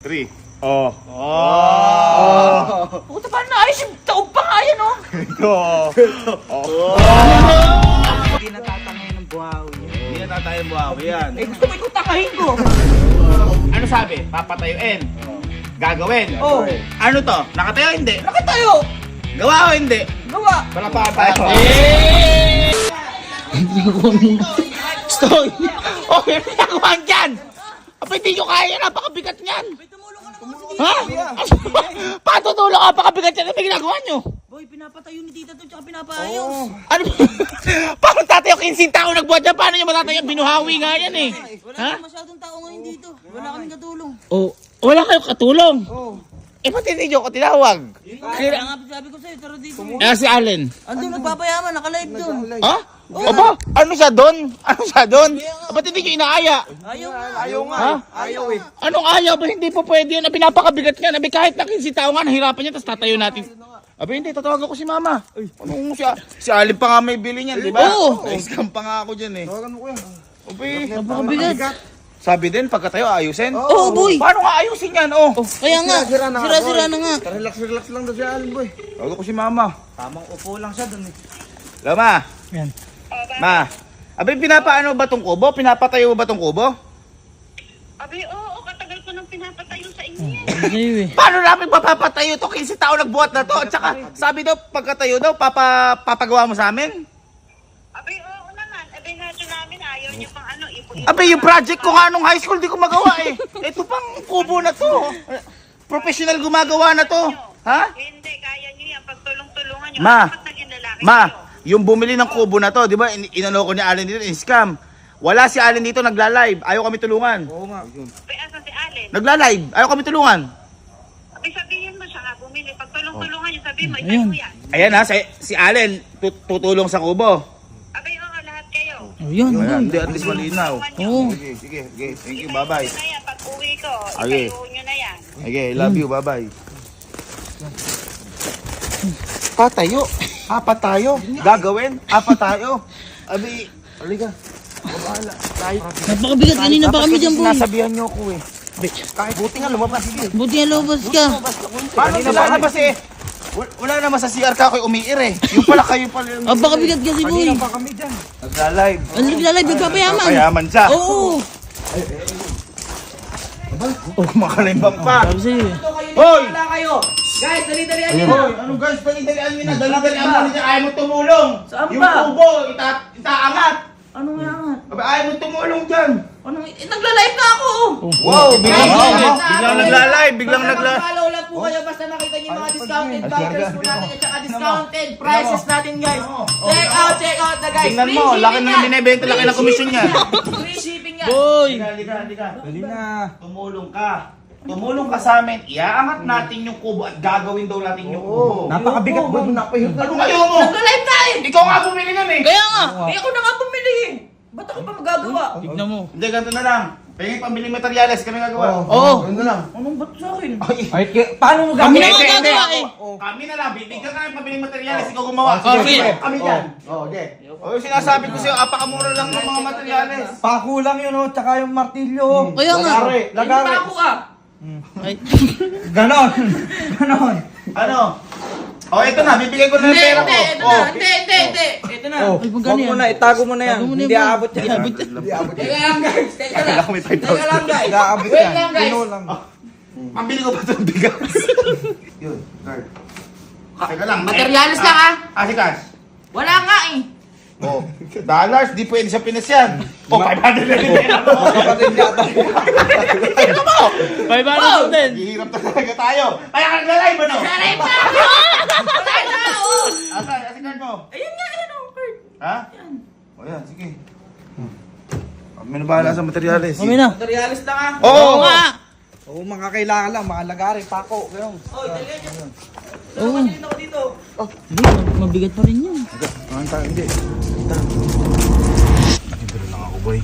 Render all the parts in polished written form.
3. Oh. Puta pa na ayos yung taog pa nga yan, oh. Ito. Hindi natatangay ng buhawi. Hindi na tatay ang buhawi yan. Eh, gusto mo ikong tangahin ko. Ano sabi? Papatayuin. Gagawin. Oh. Ano to? Nakatayo hindi? Nakatayo. Gawa o hindi? Gawa. Palapakan tayo. Stoy. Okay, pinagawa dyan. Apa, hindi nyo kaya. Napakabigat niyan. Ha? Patutulong ka, napakabigat yan. Ano ginagawa nyo? Boy, pinapatayo ni tita to, tsaka pinapaayos. Ano? Paano tatayo 15 tao nagbuhat dyan? Paano nyo matatayo? Binuhawi nga yan eh. Wala Ha? na masyadong tao ngayon dito. Wala kaming katulong. Oh, wala kayong katulong. Eh, pati hindi nyo ko tinawag. Kaya nga sabi ko sa'yo, tara dito. Si Allen. Andun, nagpapayaman, nakalive doon. Ha? Aba, ano siya doon? Ano siya doon? Ba't hindi nyo inaaya? Ayaw nga. Ayaw nga. Ha? Ayaw eh. Anong ayaw ba? Hindi po pwede yun. Napakabigat nga. Nabi, kahit na 15 tao nga, nahirapan niya, tapos tatayo natin. Abi, hindi. Tatawagan ko si Mama. Anong si Alin pa nga may bili niyan, di ba? Oo. Na-scam pa nga ako dyan eh. Tawagan mo kuya. Abi. Napakabigat. Sabi din, pagkatayo, ayusin. Oo, boy. Paano nga ayusin yan? Oh. Kaya nga, sira-sira na nga. Relax lang daw si Alin boy. Tawagan ko si Mama. Tamang upo lang siya doon eh. Lama. Yan. Ma. Abi, pinapaano ba tong kubo? Pinapatayo ba tong kubo? Abi, oo, katagal ko nang pinapatayo sa inyo yan. Sa'yo eh. Paano namin papatayo to? 15 tao nagbuhat na to. At saka, sabi daw, pagkatayo daw, papagawa mo sa amin? Abi, oo naman. Abi, nato namin, ayaw niyo pang ano, ipo-ipo. Abi, yung project ko nga nung high school, di ko magawa eh. Ito pang kubo na to. Professional gumagawa na to. Ha? Hindi, kaya niyo yan. Pagtulong-tulungan niyo. Ma. Dapat naging lalaki Ma, kayo. yung bumili ng kubo na to, di ba, inano ko ni Allen dito, in-scam. Wala si Allen dito, nagla-live. Ayaw kami tulungan. Oo nga. Abi, asan si Allen? Nagla-live. Ayaw kami tulungan. Abi, sabihin mo siya nga, bumili. Pagtulong-tulungan niyo, sabihin mo, itayo mo yan. Ayan ha, si Allen, tutulong sa kubo. Abi, oo, lahat kayo. Ayan, Ayan, hindi, at least malinaw. Tulungan niyo. Oo. Sige. Thank you, Itayo bye-bye. niyo na yan. Pag uwi ko, Okay. itayo niyo na yan. Okay, love you, bye-bye. Patayo. Apat tayo. Gagawin. Apat tayo. Abi, halika. Babahala. Tayo. Napakabigat, kanina pa kami dyan, boy. Sinasabihan niyo ako eh. Kahit buti nga lumabas. Sige. Buti nga lobos ka. Paano lalabas eh? Wala naman sa CR ka ako umiir eh. Yung pala kayo pala yung... Napakabigat kasi, boy. Pa kami dyan. Nagla-live. Ano naglalay, nagpapayaman. Payaman siya. Oo. Oh, makalimbang pa. Sabi sa'yo eh. Hoy! kayo. Guys, dali-dalian nyo. Hoy! Ano guys? Dali-dalian nyo na. Dali-dalian mo na. Ayaw mo tumulong. Saan Yung ba? kubo, itaangat. Anong yangat? Abi, ayaw mo tumulong dyan. Nagla-live na ako. Wow! Biglang nagla-live. Biglang nagla-live. Follow lang po kayo basta nakita niyo yung mga discounted vouchers po natin at saka discounted prices natin, guys. Check out na, guys. Tingnan mo, laki na binibenta, laki na komisyon niya. Free shipping yan. Boy. Halika. Dali na. Tumulong ka. Tumulong ka sa amin. Iaangat natin yung kubo at gagawin daw natin yung kubo. Napakabigat boy. Napahirap na. Ano kayo mo? Nagla-live tayo. Ikaw nga bumili nun eh. Kaya nga. Eh, ako na nga bumili eh. Ba't ako pa magagawa? Tignan mo. Hindi, ganito na lang. Pahingin pambili materyales kami gagawa. Oo. Ano lang. Anong ba't sa akin? Ay, paano mo Kami gagawin? na magagawa eh. Kami na lang, bibigyan ka namin pambili materyales, ikaw gumawa. Okay. Kami dyan. Okay. O yung sinasabi ko sa'yo, apakamura lang ng mga materyales. Pakulang yun oh, tsaka yung martilyo. Kaya nga. Lagari. Hindi pa ako ah. Ay. Ganon. Ano? O, ito na, bibigay ko na yung pera ko. Hindi. Ito na. Oh, Ay, huwag magkano mo yan? na, itago mo na yan. Tago mo na Hindi yan, boy. aabot yan. Hindi aabot yan. Teka lang, guys. Teka lang. Ako may 5,000. Teka lang, guys. Hindi aabot Wait yan. lang, guys. Pino lang. Pambili ko pa itong bigas. Yun, card. Teka lang. Materyales lang ah. Si Cash. Wala nga eh. Oh, dollars, di pwede sa Pinas yan. Oh, 500 na din. Kapatid yata. Tingnan mo! 500 din. Hihirap talaga tayo. Kaya ka nagla-live ano? Nalive na ako! Wala na ako! Asan card mo? Ayun nga, ayun oh, card. Ha? O yan, sige. Kami na bahala sa materyales. Kami na. Materialis lang ah. Oo nga. Oo, mga kailangan lang. Mga lagari, pako. Ganon. Oy, dali niyo. Oo. Dito ako dito. Hindi, mabigat pa rin yan. Hindi. Nandito lang ako, boy.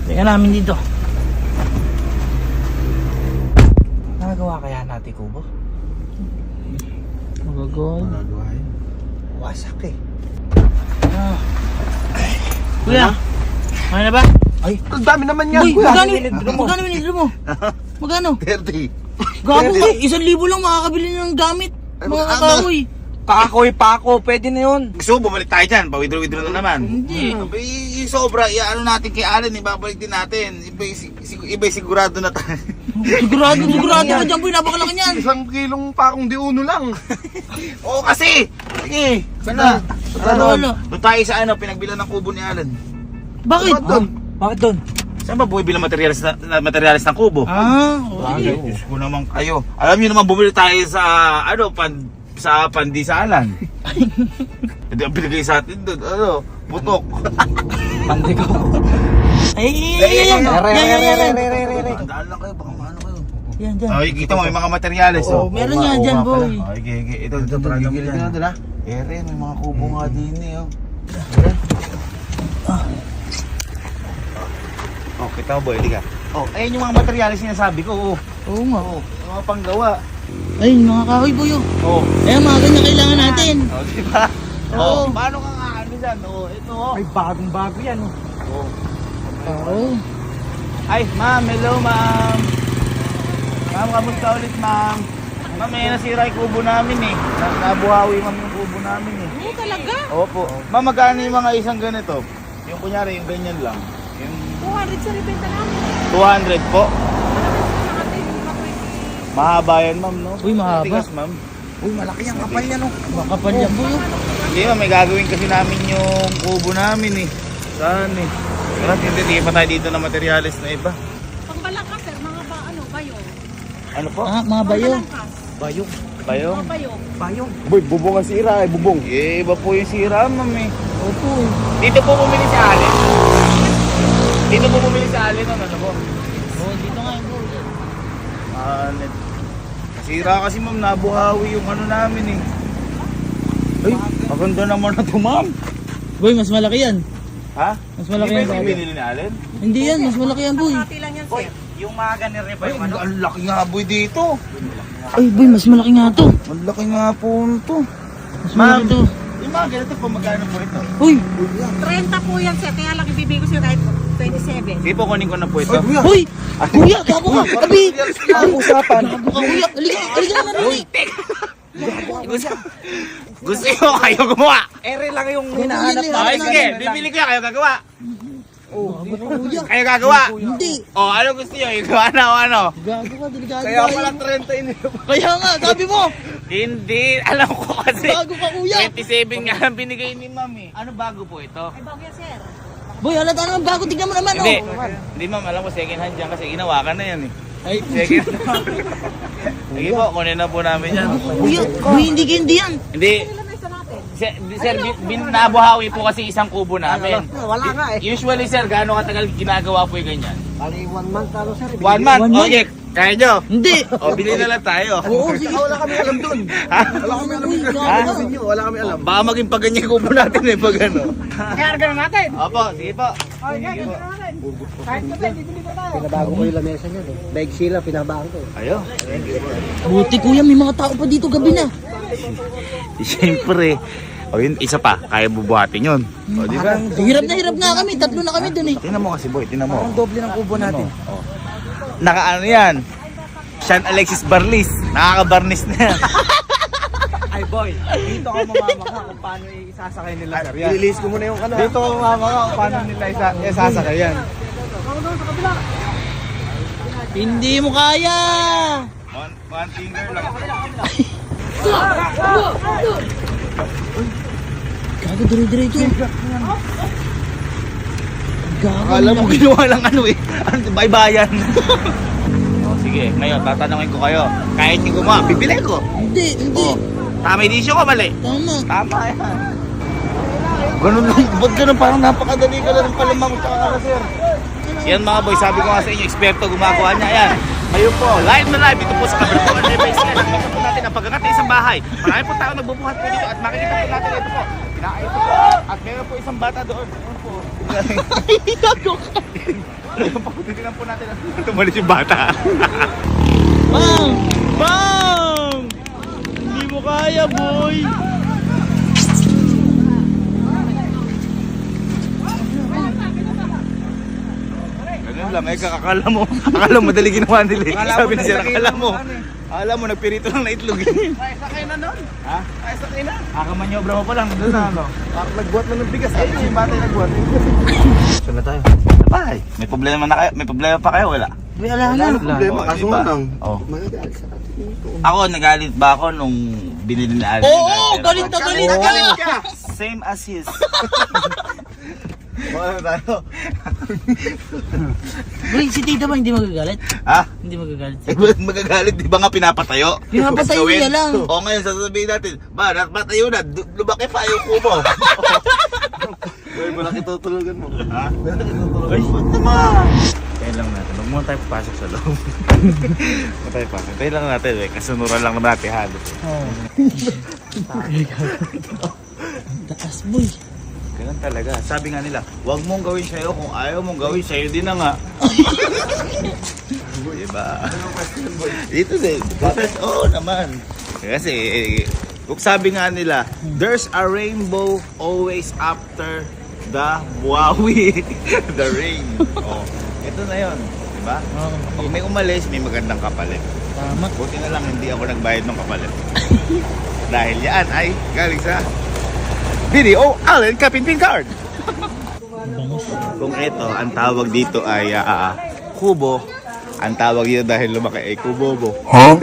Teka namin dito. Nagagawa kaya natin kubo? Magagawa. Wasak eh. Kuya, kaya na ba? Ay, ang dami naman yan. Uy, kuya. magkano binidro mo? Magkano? 30. Gago ka, 1,000 lang makakabili ng gamit. Mga kahoy. Kakoy, pako, pwede na yun. Gusto mo, bumalik tayo dyan. Pa-withdraw na naman. Hindi. Yung sobra, ano natin kay Allen, ibabalik din natin. Iba'y sigurado na tayo. Sigurado ka dyan, boy. Napakalaki niyan. 1 kilong pakong di uno lang. Oo kasi! Sige, sana. Wala. Doon tayo sa ano, pinagbilan ng kubo ni Allen. Bakit? Bakit doon? Saan ba buhay bilang materialis ng kubo? Ah, Ay, Diyos ko naman kayo. Alam niyo naman, bumili tayo sa, ano, sa pandisalan. Hindi ang binigay sa atin doon, ano, butok. Pandi ko. Yan. Tandaan lang kayo, baka maano kayo. Yan, dyan. Ay, kita mo, may mga materyales, oh. Meron nga dyan, boy. Ay, okay. Ito, gigil yan. Ere, may mga kubo nga din eh, oh. Oh, kita mo, boy, hindi ka. Oh, ayun yung mga materyales sinasabi ko, oh. Oo nga. Oh, yung mga panggawa. Ayun, mga kahoy, boy. Oh. Ayun, mga ganyan kailangan natin. Oh, di ba? Oo. Oh, paano ka nga ano dyan? Oh, ito, oh. May bagong-bago yan. Oh. Oo. Ay, ma'am, hello, ma'am. Ma'am, kamusta ulit, ma'am? Ma'am, may nasira yung kubo namin eh. Nabuhawi, ma'am, yung kubo namin eh. Oo, talaga? Opo. Ma'am, magkano yung mga isang ganito? Yung kunyari, yung ganyan lang. Yung 200 sa ribenta namin. 200 po. Mahaba yan, ma'am, no? Uy, mahaba. Tigas, ma'am. Uy, malaki ang kapal yan. Makapal yan, boy. Hindi, ma'am, may gagawin kasi namin yung kubo namin eh. Saan eh? Pero hindi pa tayo dito na materialis na iba. Pang balangkas, sir, mga bayo. Ano po? Ah, mga bayo. Balangkas. Bayong. Mga bayo. Bayong. Boy, bubong ang sira bubong. Eh, iba po yung sira, ma'am eh. Opo. Dito po bumili si Allen. Dito po bumili si Allen, ano po? Oh, dito nga yung boy. Net. Nasira kasi ma'am, nabuhawi yung ano namin eh. Ay, maganda naman na to, ma'am. Boy, mas malaki yan. Ha? Mas malaki Di ba yan, yung boy. binili ni Allen? Hindi yan, mas malaki yan, boy. Pati lang yan, sir. Yung mga ganire ba Ay, ang laki nga boy dito. Ay, boy, mas malaki nga to. Ang laki nga po to. Mas malaki to. Yung mga ganito po, magkano po ito? Uy, 30 po yan, sir. Kaya lang ibibigay ko sa'yo kahit 27. Sige po, kunin ko na po ito. Uy! Kuya, gago ka! Abi! Ang usapan. Gago ka, kuya! Halika na rin! Gusto nyo kayo gumawa? Ere lang yung hinahanap Ay, Okay, namin. sige, bibili ko yan, kayo gagawa. Gago ka, kuya! Kayo gagawa. Hindi! O, ano gusto nyo? Igawa na o ano? Gago ka, delikado Kaya tayo. pala 30 inyo. Kaya nga, sabi mo! Hindi, alam ko kasi. Gago ka, kuya! 27 nga ang binigay ni ma'am eh. Ano bago po ito? Ay, bago yan, sir. Boy, halata naman, bago tignan mo naman, Hindi, oh! hindi ma'am, alam ko second hand yan kasi ginawakan na yan eh. Ay, Second hand. Sige po, kunin na po namin yan. kuya, kuya, hindi yan! Hindi, Ilan na isa natin? sir, nabuhawi po kasi isang kubo namin. Wala nga eh. Usually sir, gaano katagal ginagawa po yung ganyan? Bali 1 month ano sir. 1 month? 1 month? Okay, kaya nyo? Hindi! O, bili na lang tayo. Oo, sige! Wala kami alam dun. Ha? Wala kami alam Uy, dun. gago Ha? ka! Wala kami alam. Baka maging paganyan kubo natin eh, pag ano. Kaya gano'n natin. Opo, sige po. Sige po. Kahit pa bibili pa tayo. Pinabago ko yung lamesa niya. Daig sila, pinabago ko. Ayo. Buti, kuya, may mga tao pa dito gabi na. Siyempre. O yun, isa pa, kaya bubuhatin yun. O, di ba? Hirap na kami, tatlo na kami dun eh. Tingnan mo kasi boy, tingnan mo. Ang doble ng kubo natin. Naka ano yan? Sean Alexis Barlis. Nakaka-barnis na yan. Ay boy, dito ka mamamaka kung paano isasakay nila sir. Ililis ko muna yung ano. Dito ka mamamaka kung paano nila isasakay yan. Hindi mo kaya! One finger lang. Gago, dire-diretso. Gago. Alam mo, ginawa lang ano eh. Ano, baybayan. O sige, ngayon, tatanungin ko kayo. Kahit yung gumawa, bibili ko. Hindi. O, tama edisyon ko, mali. Tama. Tama yan. Ganun lang, ba't ganun? Parang napakadali ka lang pala ma'am, tsaka ka na sir. Yan mga boy, sabi ko nga sa inyo, eksperto gumagawa niya. Yan. Ngayon po, live na live dito po sa Kabertuan Levi's. Nakita po natin ang pagkagat ng isang bahay. Marami po tao nagbubuhat po dito at makikita po natin ito po. Pinakain po. At meron po isang bata doon. Doon po. Gago ka. Titignan po natin ang tumalis yung bata. Bang! Bang! Hindi mo kaya, boy. Ganun lang. lang. Eh, akala mo madali ginawa nila. Sabi ni sir, akala mo, nagpirito lang na itlog. Ay, sakay na nun. Ha? Ay, sakay na. Akamanyobra mo pa lang. Doon na, ano? Nagbuhat na ng bigas. Ay, yung bata yung nagbuhat. Saan na tayo? Bye. May problema na kayo? May problema pa kayo? Wala. Wala na. Problema, Oo, kaso diba? nga lang. Oo. Magagalit sa atin ito. Ako, nagalit ba ako nung binili na Alvin? Oo, galit na galit ka. Same as his. Wala na tayo. Boy, si tita ba hindi magagalit? Ha? Hindi magagalit. Eh, magagalit, di ba nga pinapatayo? Pinapatayo Gawin. niya lang. O ngayon, sasabihin natin, ba, napatayo na, lumaki pa yung kubo. Boy, malaki tutulugan mo. Ha? Ay, ba't naman? Tayo lang natin, huwag muna tayo papasok sa loob. Huwag tayo pasok. Tayo lang natin, eh. Kasunuran lang naman natin halos. Oo. Taas, boy. Ganun talaga. Sabi nga nila, huwag mong gawin sa'yo kung ayaw mong gawin sa'yo din na nga. Diba? Dito din. Oo naman. Kasi, kung sabi nga nila, there's a rainbow always after the buwawi. The rain. Oh, ito na yun. Diba? Oo. Pag may umalis, may magandang kapalit. Tama. Buti na lang hindi ako nagbayad ng kapalit. Dahil yan ay galing sa Video Allen Kapinpin Card. Kung ito, ang tawag dito ay kubo. Ang tawag dito dahil lumaki ay kubobo. Huh?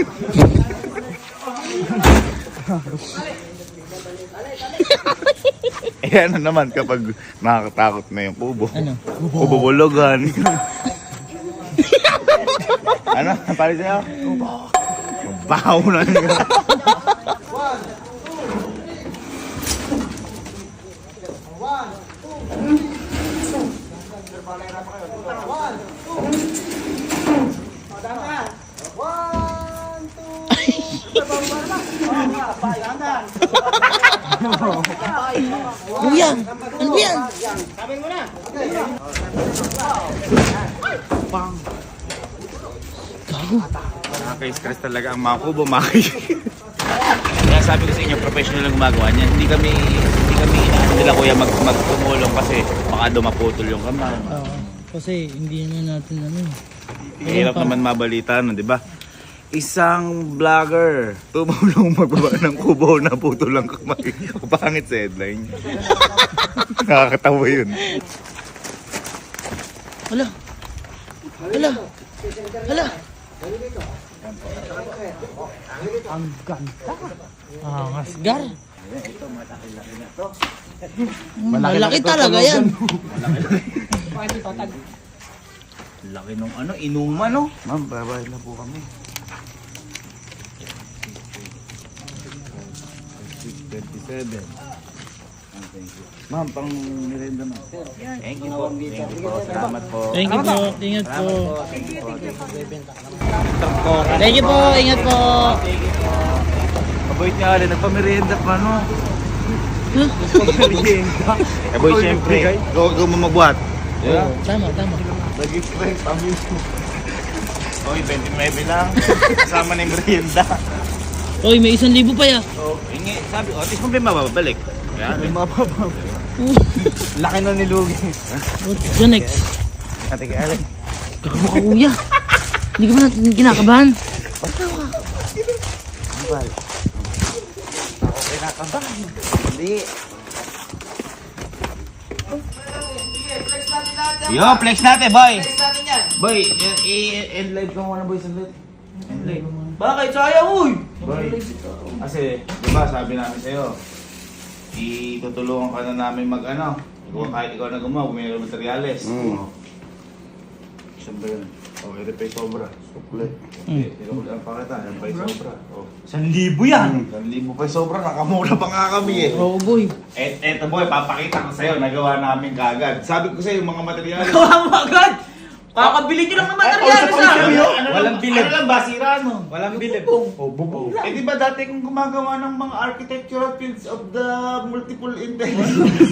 Eh ano naman kapag nakakatakot na yung kubo? Ano? Kubobologan. Ano? Pari sa'yo? Baho na niya. Kuya, ano ba yan? Nakaka-stress talaga ang mga kubo, Kaya sabi ko sa inyo, professional ang gumagawa niyan. Hindi kami inaano nila kuya magtumulong kasi baka dumaputol yung kamay. Oo. Kasi hindi naman natin ano. Hirap naman mabalita no, di ba? Isang vlogger tumulong magbaba ng kubo na putol ang kamay. Pangit sa headline. Nakakatawa yun. Hala. Hala. Hala. Ang ganda. Ang asgar. Malaki talaga yan. Laki nung ano, inuman no? Ma'am, babayad na po kami. 27. Ma'am, pang nirenda na. Thank you po. Thank you po. Salamat po. Thank you po. Ingat po. Thank you po. Thank you po. Ingat po. Mabait niya alin, nagpamerienda pa no? Eh boy, siyempre, ikaw mo magbuhat. Yeah. Tama, tama. Nag-stress, amin. Oy, 29 lang. Kasama na yung merienda. Oy, may 1,000 pa ya. So, ingi, sabi ko, at least mo may mababalik. Kaya, may mababalik. Laki na nilugi. What's the next? Ate kaya alin. Kakamukha kuya. Hindi ka ba natin kinakabahan? Hindi. Yo, flex natin, boy. Boy, i-end live ka muna, boy, saglit. End live. Bakit? Sayang, uy! Boy, kasi, di ba, sabi namin sa'yo, itutulungan ka na namin mag-ano. Kahit ikaw na gumawa, mayroong materyales. Siyempre yun. O, i-repay sobra. Sukle. Inukulaan pa kita, i-repay sobra. 1,000 yan! 1,000 pa sobra, nakamura pa nga kami eh. Oo, boy. Eto boy, papakita ko sa'yo, nagawa namin kagad. Sabi ko sa'yo, yung mga materyales. Gawa mo agad! Kakabili nyo lang ng materyales Walang bilib. Ano lang ba, sira no? Walang bilib. Bubong. Eh di ba dati kung gumagawa ng mga architectural fields of the multiple intelligence?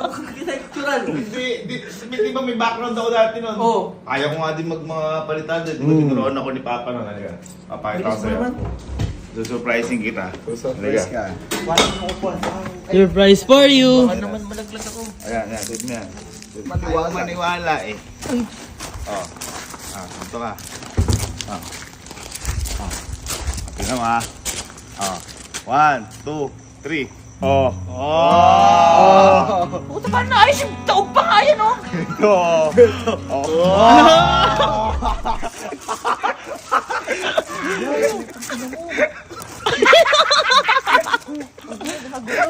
Architectural. Di ba may background ako dati nun? Oo. Kaya ko nga din mga palitan doon. Di ba tinuruan ako ni Papa nun? Halika. Papakita ko sa'yo. So surprising kita. Surprise ka. Surprise for you! Ayan, suit mo yan. Maniwala eh. Oh. Ganito ka. Oh. Oh. Tingnan mo ha. Oh. 1, 2, 3. Oh. Oh. Puta ba na ayos yung taog pa nga yan, oh. Oh.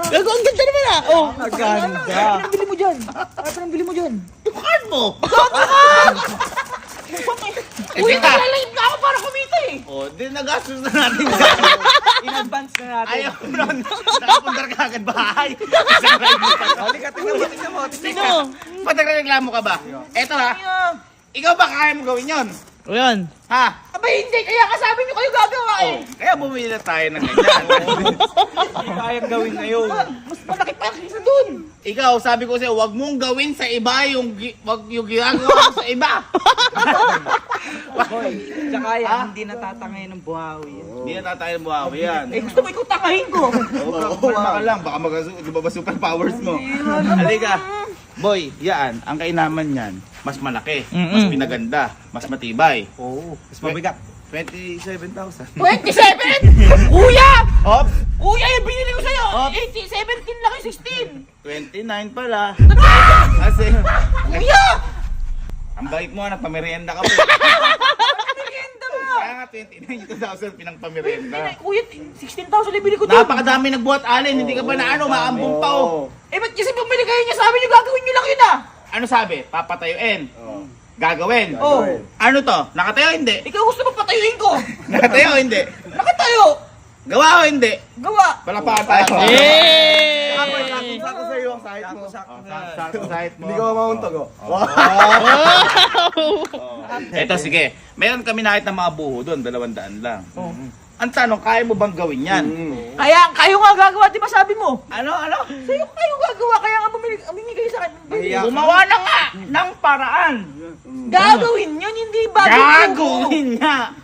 Gago, ang ganda naman ah. Oh. Maganda. Anong bili mo dyan? Anong bili mo dyan? Yung card mo. Uy, naglalahip na ako para kumita eh. Oh, di nagastos na natin. In advance na natin. Ayaw mo nun. Nakapundar ka agad bahay. Halika, tingnan mo. Sino? Patagreklamo ka ba? Eto ha. Ikaw ba kaya mo gawin yun? O yan. Ha? Aba hindi, kaya kasabi niyo kayo gagawa eh. Oh, kaya bumili na tayo ng ganyan. Kayang gawin ngayon. Mas malaki pa yung isa dun. Ikaw, sabi ko sa'yo, wag mong gawin sa iba wag yung ginagawa mo sa iba. Boy, tsaka yan, hindi natatangay ng buhawi yan. Hindi na tayo buhawi yan. Eh gusto mo ikaw takahin ko. Kalma ka lang, baka lumabas superpowers mo. Halika. Boy, yan, ang kainaman yan, mas malaki, mas pinaganda, mas matibay. Oo. Mas mabigat. 27,000. 27? Kuya! Ops! Kuya, yung binili ko sa'yo. Oh. 18, 17 lang yung 29 pala. Kasi, Kuya! ang bait mo, nagpamerienda ka pa. Merienda mo. Kaya nga 29,000 pinangpamerienda. Kuya, 16,000 yung bili ko dun. Napakadami nagbuhat alin, hindi ka ba na maambong pa oh. Eh ba't kasi bumili kayo niya? Sabi niyo gagawin niyo lang yun ah. Ano sabi? Papatayuin. Gagawin. Oh. Ano to? Nakatayo hindi? Ikaw gusto mo patayuin ko. Nakatayo hindi? Nakatayo. Gawa o hindi? Gawa. Palakpakan tayo. Sakto sa iyo ang sahit mo. Sakto sahit mo. Hindi ka mamauntog, oh. Eto sige, meron kami nakita ng mga buho doon, 200 lang. Ang tanong, kaya mo bang gawin yan? Kaya kayo nga gagawa, di ba sabi mo? Ano? Sa'yo kayo gagawa, kaya nga bumili kayo sa akin. Gumawa na nga ng paraan. Gagawin yun, hindi bago. Gagawin niya.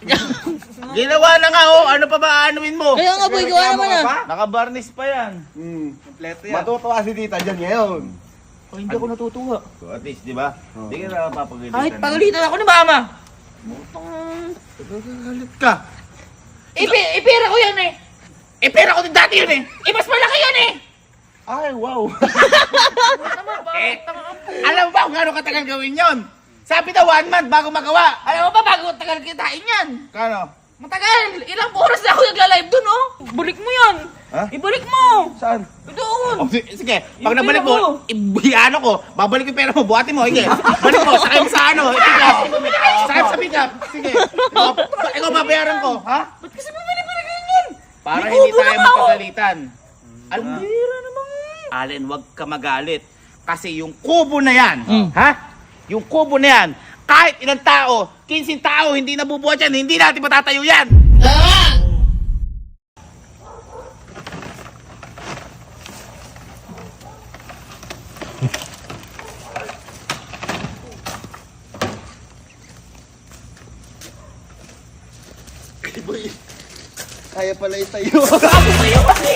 Ginawa na nga oh, ano pa ba aanuin mo? Kaya nga boy, gawa naman ah. Nakabarnis pa yan. Kompleto yan. Matutuwa si tita dyan ngayon. Oh, hindi ako natutuwa. So at least, di ba? Hindi ka na mapapagalitan. Kahit pagalitan ako ni mama. Galit ka. Ipira ko yan eh. Pera ko din dati yun eh. Mas malaki yan eh. Ay, wow. Alam mo ba kung gano'ng katagal gawin yon? Sabi daw 1 month bago magawa. Alam mo ba, bago tagal kitain yan. Kano? Matagal. Ilang oras na ako nagla-live dun, oh. Bulik mo yan. Ha? Ibalik mo. Saan? Doon. Oh, sige, pag Yung nabalik pera mo, ibiyano ko, babalik yung pera mo, buhatin mo, sige. Balik mo, sakay mo sa ano, pick-up. Sakay mo sa pick-up, sige. Ikaw babayaran ko, ha? Ba't kasi bumili ganyan? Para May hindi kubo tayo na ako. magpagalitan. Alam mo, Bira naman. Allen, wag ka magalit. Kasi yung kubo na yan, ha? Yung kubo na yan, kahit ilang tao, 15 tao, hindi nabubuhat yan, hindi natin matatayo yan. Kaya pala itayo. Sabi sa'yo kasi.